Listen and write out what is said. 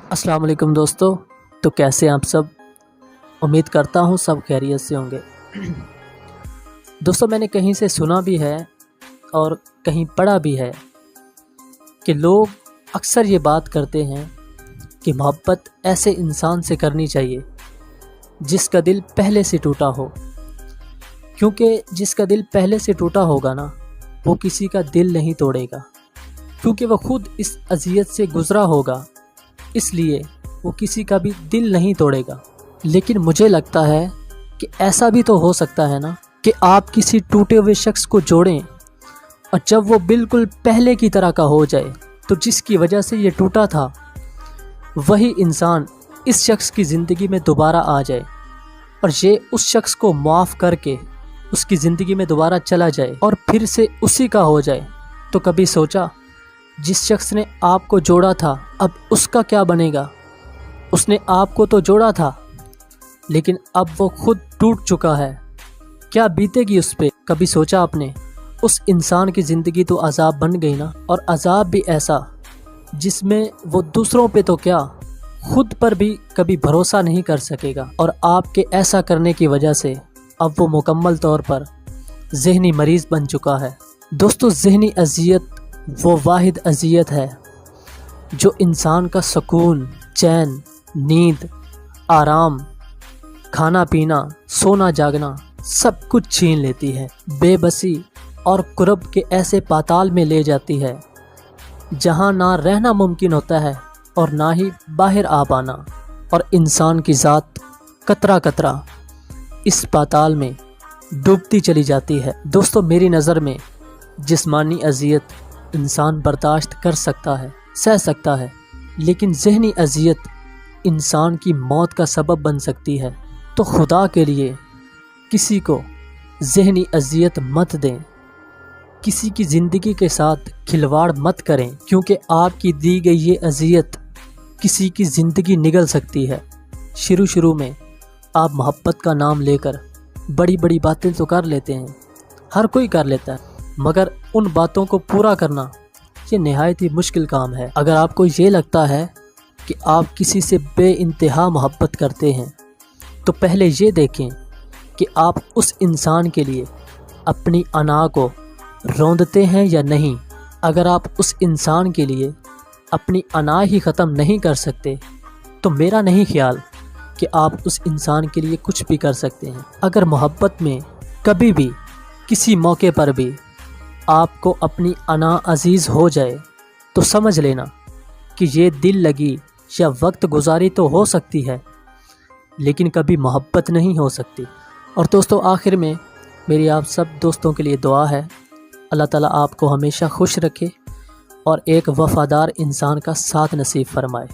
अस्सलाम वालेकुम दोस्तों। तो कैसे हैं आप सब? उम्मीद करता हूँ सब खैरियत से होंगे। दोस्तों, मैंने कहीं से सुना भी है और कहीं पढ़ा भी है कि लोग अक्सर ये बात करते हैं कि मोहब्बत ऐसे इंसान से करनी चाहिए जिसका दिल पहले से टूटा हो, क्योंकि जिसका दिल पहले से टूटा होगा ना, वो किसी का दिल नहीं तोड़ेगा, क्योंकि वो खुद इस अज़ियत से गुज़रा होगा, इसलिए वो किसी का भी दिल नहीं तोड़ेगा। लेकिन मुझे लगता है कि ऐसा भी तो हो सकता है ना कि आप किसी टूटे हुए शख्स को जोड़ें और जब वो बिल्कुल पहले की तरह का हो जाए तो जिसकी वजह से ये टूटा था वही इंसान इस शख्स की ज़िंदगी में दोबारा आ जाए और ये उस शख्स को माफ़ करके उसकी ज़िंदगी में दोबारा चला जाए और फिर से उसी का हो जाए। तो कभी सोचा जिस शख्स ने आपको जोड़ा था अब उसका क्या बनेगा? उसने आपको तो जोड़ा था लेकिन अब वो खुद टूट चुका है, क्या बीतेगी उस पे? कभी सोचा आपने? उस इंसान की ज़िंदगी तो अज़ाब बन गई ना, और अज़ाब भी ऐसा जिसमें वो दूसरों पे तो क्या खुद पर भी कभी भरोसा नहीं कर सकेगा। और आपके ऐसा करने की वजह से अब वो मुकम्मल तौर पर ज़हनी मरीज़ बन चुका है। दोस्तों, ज़हनी अज़ियत वो वाहिद अज़ियत है जो इंसान का सुकून, चैन, नींद, आराम, खाना पीना, सोना जागना सब कुछ छीन लेती है। बेबसी और कुर्ब के ऐसे पाताल में ले जाती है जहाँ ना रहना मुमकिन होता है और ना ही बाहर आ पाना, और इंसान की ज़ात कतरा कतरा इस पाताल में डूबती चली जाती है। दोस्तों, मेरी नज़र में जिस्मानी अज़ियत इंसान बर्दाश्त कर सकता है, सह सकता है, लेकिन ज़हनी अज़ियत इंसान की मौत का सबब बन सकती है। तो खुदा के लिए किसी को ज़हनी अज़ियत मत दें, किसी की ज़िंदगी के साथ खिलवाड़ मत करें, क्योंकि आपकी दी गई ये अज़ियत किसी की ज़िंदगी निगल सकती है। शुरू में आप मोहब्बत का नाम लेकर बड़ी बड़ी बातें तो कर लेते हैं, हर कोई कर लेता है, मगर उन बातों को पूरा करना ये निहायत ही मुश्किल काम है। अगर आपको ये लगता है कि आप किसी से बेइंतहा मोहब्बत करते हैं तो पहले ये देखें कि आप उस इंसान के लिए अपनी अना को रौंदते हैं या नहीं। अगर आप उस इंसान के लिए अपनी अना ही ख़त्म नहीं कर सकते तो मेरा नहीं ख्याल कि आप उस इंसान के लिए कुछ भी कर सकते हैं। अगर मोहब्बत में कभी भी किसी मौके पर भी आपको अपनी अना अजीज़ हो जाए तो समझ लेना कि ये दिल लगी या वक्त गुजारी तो हो सकती है, लेकिन कभी मोहब्बत नहीं हो सकती। और दोस्तों, आखिर में मेरी आप सब दोस्तों के लिए दुआ है, अल्लाह ताला आपको हमेशा खुश रखे और एक वफ़ादार इंसान का साथ नसीब फरमाए।